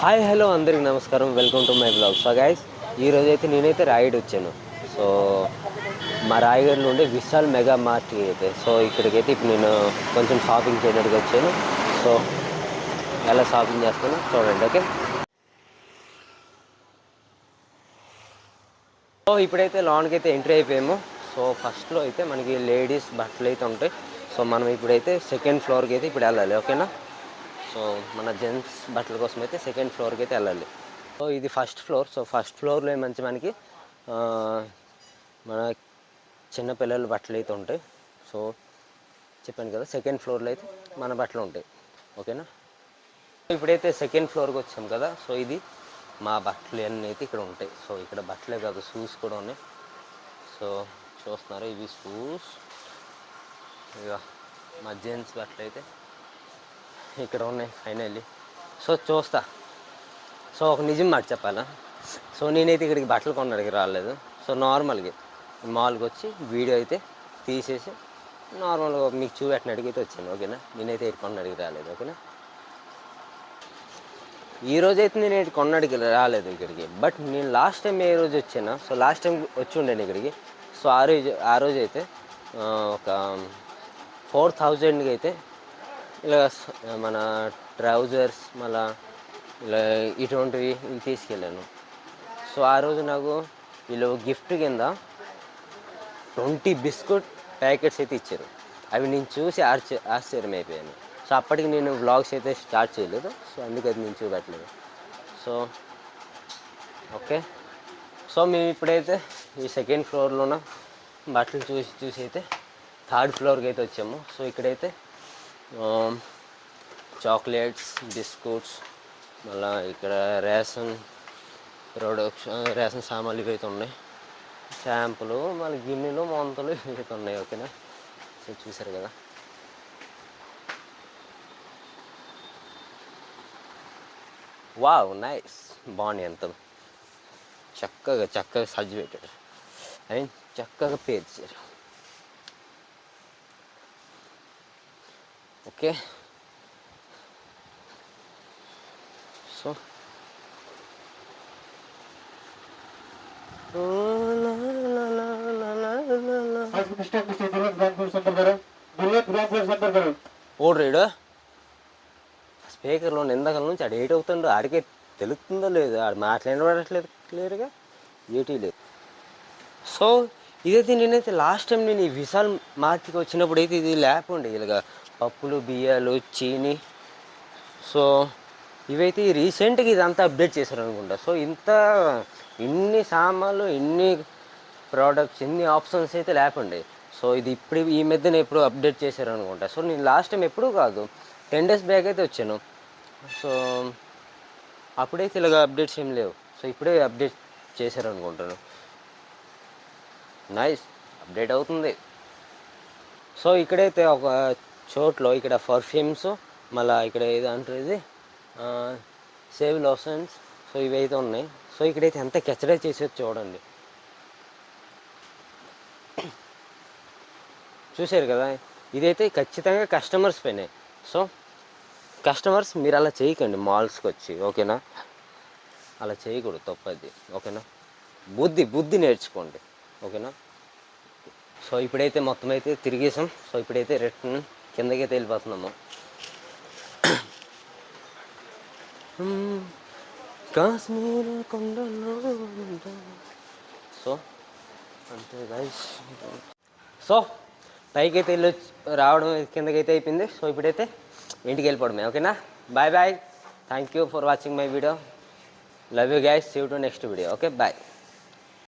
Hi hello అందరికి నమస్కారం, welcome to my blog. So guys, ఈరోజు అయితే నేనైతే రాయగడ్ వచ్చాను. సో మా రాయగడ్లో ఉండే విశాల్ మెగా మార్ట్ అయితే ఇక్కడికైతే ఇప్పుడు నేను కొంచెం షాపింగ్ చేయడానికి వచ్చాను. సో ఎలా షాపింగ్ చేస్తానో చూడండి, ఓకే. సో ఇప్పుడైతే లాన్కి అయితే ఎంట్రీ అయిపోయాము. సో ఫస్ట్లో అయితే మనకి లేడీస్ బట్టలు అయితే ఉంటాయి. సో మనం ఇప్పుడైతే సెకండ్ ఫ్లోర్కి అయితే ఇప్పుడు వెళ్ళాలి, ఓకేనా. సో మన జెంట్స్ బట్టల కోసం అయితే సెకండ్ ఫ్లోర్కి అయితే వెళ్ళాలి. సో ఇది ఫస్ట్ ఫ్లోర్. సో ఫస్ట్ ఫ్లోర్లో మనకి మన చిన్నపిల్లల బట్టలు అయితే ఉంటాయి. సో చెప్పాను కదా, సెకండ్ ఫ్లోర్లో అయితే మన బట్టలు ఉంటాయి, ఓకేనా. ఇప్పుడైతే సెకండ్ ఫ్లోర్కి వచ్చాం కదా. సో ఇది మా బట్టలు అన్నీ అయితే ఇక్కడ ఉంటాయి. సో ఇక్కడ బట్టలే కాదు, షూస్ కూడా ఉన్నాయి. సో చూస్తున్నారు, ఇవి షూస్. ఇక మా జెంట్స్ బట్టలు అయితే ఇక్కడ ఉన్నాయి ఫైనల్లీ. సో చూస్తా. సో ఒక నిజం మాట చెప్పాలా, సో నేనైతే ఇక్కడికి బట్టలు కొనడానికి రాలేదు. సో నార్మల్గా మాల్కి వచ్చి వీడియో అయితే తీసేసి నార్మల్గా మీకు చూపెట్టినడికి అయితే వచ్చాను, ఓకేనా. నేనైతే ఎటు కొనడానికి రాలేదు, ఓకేనా. ఈరోజు అయితే నేను ఎటు కొనడానికి రాలేదు ఇక్కడికి. బట్ నేను లాస్ట్ టైం ఏ రోజు వచ్చాను, సో లాస్ట్ టైం వచ్చి ఉండాను ఇక్కడికి. సో ఆ రోజు అయితే ఒక 4,000కి అయితే ఇలా మన ట్రౌజర్స్ మళ్ళా ఇలా ఇటువంటివి తీసుకెళ్ళాను. సో ఆ రోజు నాకు వీళ్ళు గిఫ్ట్ కింద 20 బిస్కెట్ ప్యాకెట్స్ అయితే ఇచ్చారు. అవి నేను చూసి ఆశ్చర్యం అయిపోయాను. సో అప్పటికి నేను వ్లాగ్స్ అయితే స్టార్ట్ చేయలేదు. సో అందుకే అది నేను చూపెట్టలేదు. So okay. సో మేము ఇప్పుడైతే ఈ సెకండ్ ఫ్లోర్లోన బట్టలు చూసి అయితే థర్డ్ ఫ్లోర్కి అయితే వచ్చాము. సో ఇక్కడైతే చాక్లెట్స్, బిస్కెట్స్, మళ్ళీ ఇక్కడ రేషన్ ప్రొడక్ట్స్, రేషన్ సామాన్లు ఇవి అయితే ఉన్నాయి. షాంపులు, మళ్ళీ గిన్నెలు, మొంతలు ఇవి ఉన్నాయి, ఓకేనా. సో చూసారు కదా. Wow, nice. బాగున్నాయి, ఎంత చక్కగా సజ్జి పెట్టారు. అండ్ చక్కగా పేర్చారు, ఓకే. సో ఓడ్రీడు స్పీకర్లో ఇందాక నుంచి ఆడు ఏట్ అవుతుండో ఆడికే తెలుస్తుందో లేదు, ఆడు మాట్లాడట్లేదు క్లియర్గా, ఏటీ లేదు. సో ఇదైతే నేనైతే లాస్ట్ టైం నేను ఈ విశాల్ మార్కెట్కి వచ్చినప్పుడు అయితే ఇది ల్యాప్ ఉండే ఇలాగ పప్పులు, బియ్యాలు, చీని. సో ఇవైతే రీసెంట్గా ఇదంతా అప్డేట్ చేశారు అనుకుంటా. సో ఇన్ని సామాన్లు, ఇన్ని ప్రోడక్ట్స్, ఇన్ని ఆప్షన్స్ అయితే లేకుండే. సో ఇది ఇప్పుడు ఈ మధ్యన ఎప్పుడు అప్డేట్ చేశారు అనుకుంటా. సో నేను లాస్ట్ టైం ఎప్పుడూ కాదు 10 days బ్యాక్ అయితే వచ్చాను. సో అప్పుడైతే ఇలాగ అప్డేట్స్ ఏం లేవు. సో ఇప్పుడే అప్డేట్ చేశారు అనుకుంటాను. నైస్, అప్డేట్ అవుతుంది. సో ఇక్కడైతే ఒక చోట్లో ఇక్కడ పర్ఫ్యూమ్స్, మళ్ళీ ఇక్కడ ఏదంటారు ఇది సేవ్ లోషన్స్, సో ఇవైతే ఉన్నాయి. సో ఇక్కడైతే ఎంత కెచ్చడే చేసేది చూడండి. చూసారు కదా, ఇదైతే ఖచ్చితంగా కస్టమర్స్ పైనే. సో కస్టమర్స్ మీరు అలా చేయకండి మాల్స్కి వచ్చి, ఓకేనా. అలా చేయకూడదు, తప్పది, ఓకేనా. బుద్ధి నేర్చుకోండి, ఓకేనా. సో ఇప్పుడైతే మొత్తం అయితే తిరిగేసాం. సో ఇప్పుడైతే రిటర్న్ కిందకైతే వెళ్ళిపోతున్నాము. కాశ్మీర్ కొండలో. సో అంతే గైస్. సో పైకి అయితే వెళ్ళి రావడం కిందకైతే అయిపోయింది. సో ఇప్పుడైతే ఇంటికి వెళ్ళిపోవడమే, ఓకేనా. Bye bye. Thank you for watching my video. Love you guys. See you to next video. Okay, bye.